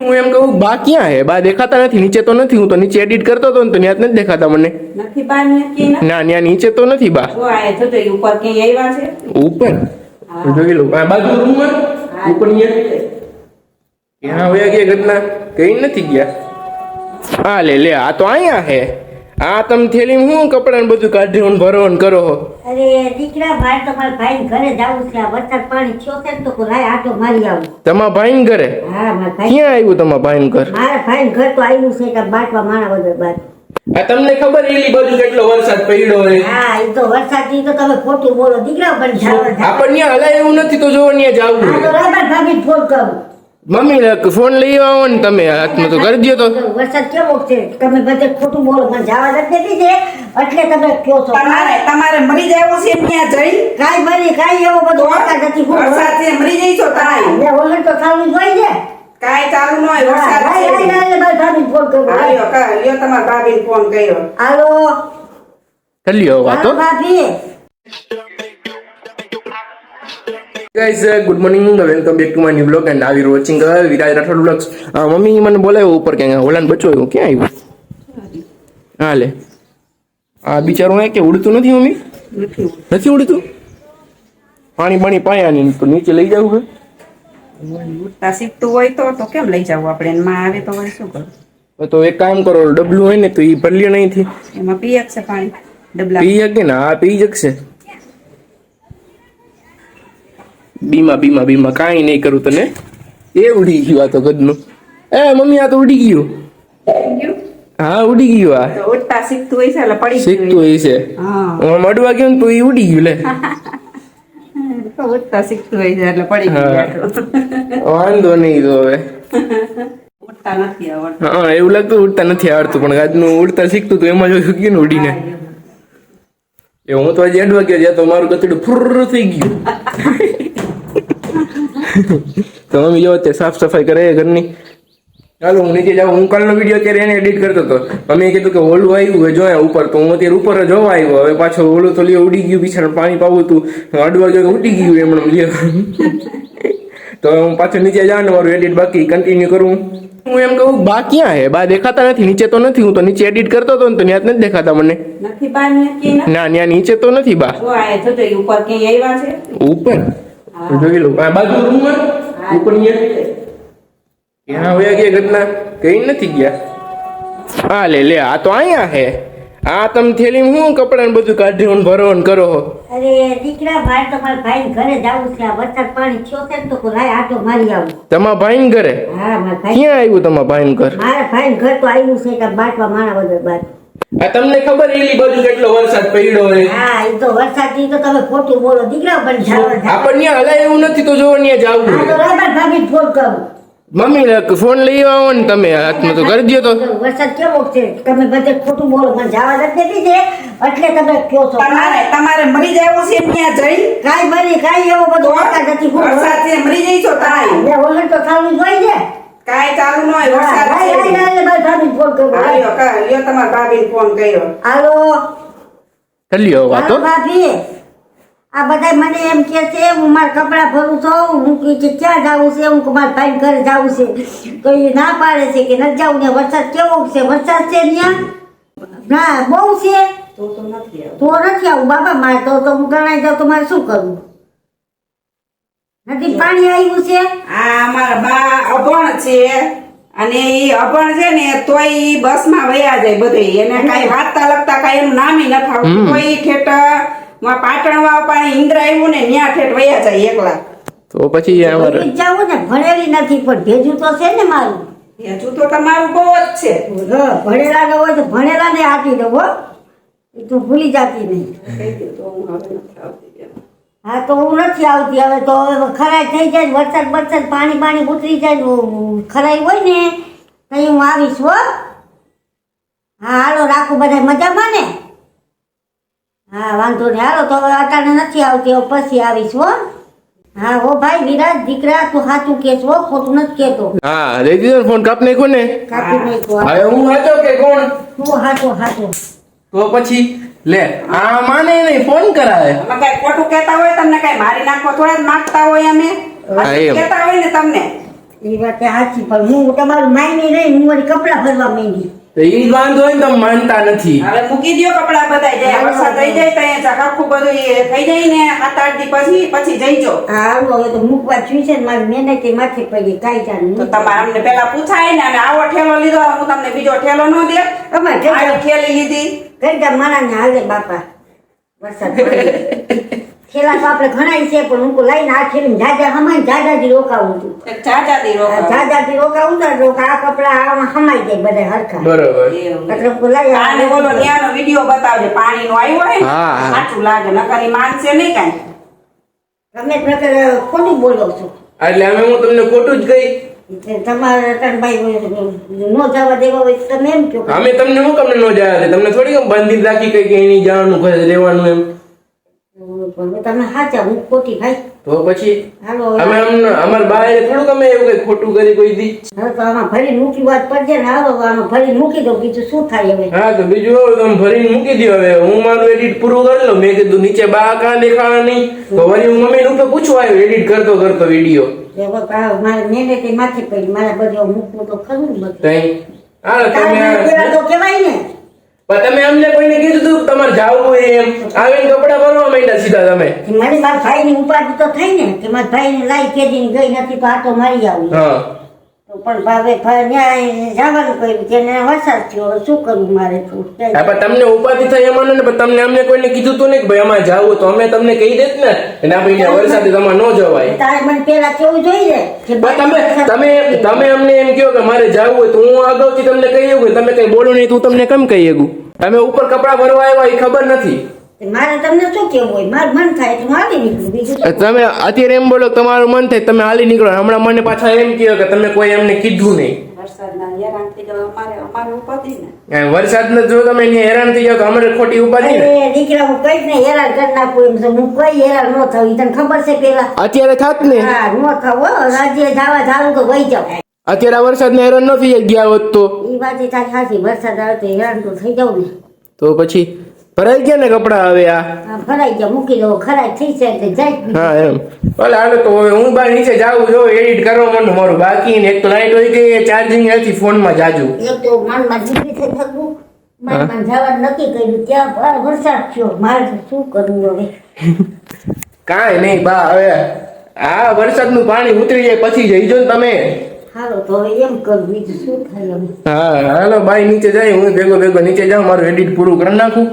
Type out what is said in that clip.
હું એમ કહું બા ક્યાં હે? બા દેખાતા નથી, નીચે તો નથી. હું તો નીચે એડિટ કરતો હતો ને તો ત્યાં નથી દેખાતા મને. નથી બા નથી ના, ત્યાં નીચે તો નથી બા. જો આ જો તો ઉપર કે આવ્યા છે ઉપર જોઈ લો આ બાજુ રૂમમાં ઉપર ત્યાં વયા ગયા ઘટના કઈ નથી ગયા. હા લે આ તો અહીંયા હે. આ તમે થેલી હું કપડા ને બધું કાઢી ભરવન કરો. અરે દીકરા ભાઈ તમારા ભાઈ ઘરે જાવું છે. આ વરસાદ પાણી થયો છે ને તો લાય આટો મારી આવું. તમારા ભાઈ ઘરે? હા મારા ભાઈ. ક્યાં આવ્યું તમારા ભાઈ ઘર? મારા ભાઈ ઘર તો આવ્યું છે કે બાટવા માણા વગર બાદ. આ તમને ખબર એલી બાજુ કેટલો વરસાદ પડ્યો હે? હા એ તો વરસાદ થી તો તમે ખોટું બોલો દીકરા. પણ જાવ આપણને હલાય એવું નથી તો જો ત્યાં જાવું. આ તો રાબા ભાભી ફોન કરું. મમ્મી ફોન લઈ આવો ને તમે હાથમાં તો કરી દો. તો વરસાદ કેવો છે તમે બધે ખોટું બોલો. મને જવા નથી દે એટલે તમે કયો છો. તમારે મરી જાવ છે ત્યાં જઈ કાઈ મરી કાઈ એવો બધો વરસાદ નથી. વરસાદ છે મરી જઈ છો તાઈ મે ઓલર તો ખાલી જોઈ છે. કાઈ ચાલુ ન હોય વરસાદ છે. ભાભી ફોન કરો. લ્યો તમારા ભાભીને ફોન કર્યો. હાલો લ્યો વાતો. ભાભી guys good morning, welcome back to my new blog and આવી વોચિંગ વિરાજ રાઠોડ બ્લોગ્સ. મમ્મી મને બોલાવ્યો ઉપર ક્યાં હોલાન બચ્ચો આવ્યો. ક્યાં આવ્યું? હા લે આ બિચારું કે ઉડતું નથી. મમ્મી નથી ઉડતું. પાણી પાણી પાયા નહીં તો નીચે લઈ જવું છે. ઉડતા શીખતું હોય તો કેમ લઈ જવું આપણે? માં આવે તો વળી શું કરું? તો એક કામ કરો, ડબલું હોય ને તો એ ભરલ્યો નહીં એમાં પી શકશે પાણી ડબલા? પી શકે ને? હા પી શકશે. બીમા કાંઈ નહીં કરું તને. એ ઉડી ગયું આ તો ગદનું. મમ્મી આ તો ઉડી ગયું. હા ઉડી ગયું. આ તો ઉડતા શીખતું હોય છે એટલે પડી શીખતું હોય છે. હા મડવા ગયો ને તો એ ઉડી ગયું. લે ઉડતા શીખતું હોય છે એટલે પડી ગયું. વાંધો નહીં તો હવે. ઉડતા નથી આવડતું. હા એવું લાગતું ઉડતા નથી આવડતું પણ આજનું ઉડતા શીખતું હતું એમાં જોયું ગયું ને ઉડીને. એ હું તો આજે અડવા ગયો જ્યાં તો મારું કતડું ફુર્ર થઈ ગયું. તો મમ્મી જો તે સાફ સફાઈ કરે ઘરની. ચાલો હું નીચે જાઉં. હું કાલનો વિડીયો અત્યારે એને એડિટ કરતો હતો. મમ્મીએ કીધું કે ઓલું આવ્યું હોય જોયા ઉપર, તો હું અત્યારે ઉપર જોવા આવ્યો. હવે પાછો ઓલું તો લ્યો ઉડી ગયું. બિચારા પાણી પાવું હતું અડવા ગયો ઉડી ગયું એમણે લ્યો. તો હું પાછો નીચે જાઉં ને મારું એડિટ બાકી કન્ટિન્યુ કરું. હું એમ કહું બા ક્યાં હે? બા દેખાતા નથી, નીચે તો નથી. હું તો નીચે એડિટ કરતો હતો ને તો ત્યાં નથી દેખાતા મને. નથી બા નથી ના ત્યાં નીચે તો નથી બા. જો આ જો તો ઉપર કે આવ્યા છે ઉપર જોઈ લો આ બાજુ રૂમમાં ઉપર ત્યાં વયા ગયા ઘટના કઈ નથી ગયા. હા લે આ તો અહીંયા હે. આ તમે થેલી હું કપડા ને બધું કાઢી ભરવન કરો. અરે દીકરા ભાઈ તમારા ભાઈ ઘરે જાવું છે. આ વરસાદ પાણી થયો છે ને તો લાય આટો મારી આવું. તમારા ભાઈ ઘરે? હા મારા ભાઈ. ક્યાં આવ્યું તમારા ભાઈ ઘર? મારા ભાઈ ઘર તો આવ્યું છે કે બાટવા માણા વગર બાદ. આ તમને ખબર એલી બાજુ કેટલો વરસાદ પડ્યો હે? હા એ તો વરસાદ થી તો તમે ખોટું બોલો દીકરા. પણ જાવ આપણને હલાય એવું નથી તો જો ત્યાં જાવું. આ તો રાબા ભાભી ફોન કરું. મમ્મી ફોન લઈ આવો ને તમે હાથમાં તો કરી દો. તો વરસાદ કેવો છે તમે બધે ખોટું બોલો. મને જવા નથી દે એટલે તમે કયો છો. તમારે મરી જાવ છે ત્યાં જઈ કાઈ મરી કાઈ એવો બધો વરસાદ નથી. વરસાદ છે મરી જઈ છો તાઈ મે ઓલર તો ખાલી જોઈ છે. કાઈ ચાલુ ન હોય વરસાદ છે. ભાભી ફોન કરું. લ્યો તમારા ભાભીને ફોન કર્યો. હાલો લ્યો વાતો. ભાભી આ બધા મને એમ કે છે હું મારા કપડા ભરું છું. હું કે ક્યાં જાવું છે? હું મારા ભાઈ ઘરે જાવું છે. તો એ ના પાડે છે કે નથી જાવું ને. વરસાદ કેવો છે? વરસાદ છે ત્યાં? ના બહુ છે તો નથી તો નથી આવું બાબા મારે. તો હું ગણાઈ જાઉં તો મારે શું કરવું? નથી પાણી આવ્યું છે. આ અમારા બા અભણ છે અને એ અભણ છે ને તોય ઈ બસમાં વયા જાય બધે. એને કઈ વાંચતા લખતા કઈ એનું નામ ય નથી આવતું. તોય ઠેઠ પાટણ વાવ પાણી ઇન્દ્ર આવ્યું ને ન્યા ઠેઠ વયા જાય એકલા. તો પછી અમારે જાવું ને. ભણેલી નથી પણ ભેજું તો છે ને મારું. હજુ તો તમારું બહુ જ છે. ભણેલા ને હોય તો ભણેલા ને આપી દો. એ તો ભૂલી જતી નહીં. કહી દઉં તો હું હવે નથી આવતી. હા તો હું નથી આવતી હવે. તો હવે ખરાઈ થઈ જાય વરસાદ પાણી ઉતરી જાય ખરાઈ હોય ને તો હું આવીશ હો. હા હાલો રાખું બધા મજામાં ને? હા વાંધો નહીં હાલો. તો હવે અટાણે નથી આવતી હવે પછી આવીશ હો. હા હો ભાઈ વિરાજ દીકરા તું સાચું કેસ હો, ખોટું નથી કેતો. હા દઈ દીધો ફોન. કાપ નાખ્યો ને? કાપી નાખ્યો. હવે હું હતો કે કોણ? તું સાચું. તો પછી લે આ માને નહીં ફોન કરાવે. અમે કઈ ખોટું કહેતા હોય તમને કઈ મારી નાખવા થોડા જ માંગતા હોય અમે. હા, એમ. કહેતા હોય ને તમને એ વાત સાચી, પણ હું તમારું માયની રહી, હું વળી કપડાં ભરવા માંડી. તો ઈ વાંધો હોય ને તમે માનતા નથી. હવે મૂકી દ્યો કપડા બધાય જાય વરસાદ થઈ જાય ત્યાં આખું બધું એ થઈ જાય ને 7-8 દી પછી જઈજો. હારું, હવે તો મૂકવા છું છે ને, મારી મહેનત માથે પડી, કાંઈ જાણ તો તમારે અમને પેલા પૂછાય ને અને આવો ઠેલો લીધો, હું તમને બીજો ઠેલો ન દે. અમારે આ ઠેલી લીધી ઘરડા માણસને હાલે બાપા વરસાદ થેલા તો આપણે ઘણા છે, પણ હું લઈને આ થેલી જાજા હમાય જાજાથી રોકાવું છું. જાજાદી રોકા. જાજાથી રોકાવું તો આ કપડા આમાં હમાઈ જાય બધા હરખા. બરોબર. એટલે હું લઈ આને બોલો ન્યાનો વિડિયો બતાવજે, પાણીનો આવ્યો હોય ને હા, હા. સાચું લાગે, નકર ઈ માનશે નહીં કાંઈ. તમે પ્રકાર કોનું બોલો છો? એટલે અમે હું તમને ખોટું જ કહી. એટલે તમારે રતનભાઈ નો જવા દેવા હોય તો તમે એમ કહો. અમે તમને શું કમને નો જાય છે? તમને થોડી કેમ બાંધી રાખી કઈ કે એની જવાનું ઘરે રહેવાનું એમ. પણ તમે સાચા, હું ખોટી ભાઈ. તો પછી હાલો અમે અમારા બાએ થોડુંક અમે એવું કઈ ખોટું કરી કોઈ દી. હવે તો આમાં ભરી મૂકી વાત પડશે ને. હાલો આમાં ભરી મૂકી દો, બીજું શું થાય હવે? હા તો બીજું હવે તમે ભરીને મૂકી દો. હવે હું મારું એડિટ પૂરું કરી લઉં. મેં કીધું નીચે બા કાં દેખાણા નહીં, તો વળી હું મમ્મીને ઉપર પૂછવા આવ્યો એડિટ કરતો કરતો વિડીયો. મારે મહેનત માથે પડી, મારા બધું મૂકવું તો ખરું ને બધું. તઈ હા તારે પેલા તો કહેવાય ને. પણ તમે અમને કોઈને કીધું તું કે તમારે જાવું હોય એમ? આવીને કપડા ભરવા માંડ્યા સીધા તમે. મને મારા ભાઈ ની ઉપાધિ તો થઈ ને કે મારા ભાઈ ને લાઈ કેદી ગઈ નથી તો આટો મારી આવું. હા તો પણ ભાવે ન્યાય જવાનું કહ્યું કે એને વરસાદ થયો, હવે શું કરવું મારે તો? હા, પણ તમને ઉપાધિ થાય એમાં ને, પણ તમને અમને કોઈને કીધું તું ને કે ભાઈ અમારે જાવું, તો અમે તમને કહી દેત ને કે ના ભાઈ ત્યાં વરસાદે તમારે ન જવાય. તારે મને પેલા કેવું જોઈએ કે પણ તમે અમને એમ કહો કે મારે જાવું હોય, તો હું અગાઉથી તમને કહી શકું. તમે કઈ બોલો નહીં, તું તમને કેમ કહી શકું? તમે ઉપર કપડા ભરવા આવ્યા એ ખબર નથી. મારે તમને શું કેવું હોય? મારું મન થાય તો હું આવી નીકળું, બીજું શું? તમે અત્યારે એમ બોલો કે તમારું મન થાય તમે હાલી નીકળો. હમણાં મને પાછા એમ કહો કે તમે કોઈ એમને કીધું નહીં. વરસાદના હેરાન થઈ જાવ અમારે ઉપાધિ ને. વરસાદ ને જો તમે અહીંયા હેરાન થઈ જાવ તો અમારે ખોટી ઉપાધિ ને. અરે દીકરા, હું કઈક ને હેરાન કરી નાખું એમ છું. હું કોઈ હેરાન ન થયું, ઈ તને ખબર છે પેલા? અત્યારે થાત ને. હા, ન થવું હો. રાજ્ય જાવું તો વહી જાવ. અત્યારે આ વરસાદ ને હેરાન ન થઈ ગયા હોત તો. એ વાત તારી સાચી, વરસાદ આવે તો હેરાન તો થઈ જાવ ને. તો પછી ભરાઈ ગયા ને કપડા હવે આ. હા, ભરાઈ ગયા, મૂકી દો, ખરાબ થઈ છે એટલે જાય. હા એમ. ભલે હાલો તો હવે હું બહાર નીચે જાઉં જો એડિટ કરવા માંડું મારું બાકી ને. એક તો લાઈટ હોય ગઈ, ચાર્જિંગ નથી ફોનમાં જાજુ. એક તો મનમાં દીકરી થઈ થતું, મનમાં જવાનું નક્કી કર્યું, ત્યાં વરસાદ થયો. મારે તો શું કરવું હવે? કાંઈ નહીં બા, હવે આ વરસાદનું પાણી ઉતરી જાય પછી જઈજો ને તમે. હાલો તો હવે એમ કરું, બીજું શું થાય હવે? હા હાલો બાય નીચે જાય, હું ભેગો નીચે જાઉં, મારું એડિટ પૂરું કરી નાખું.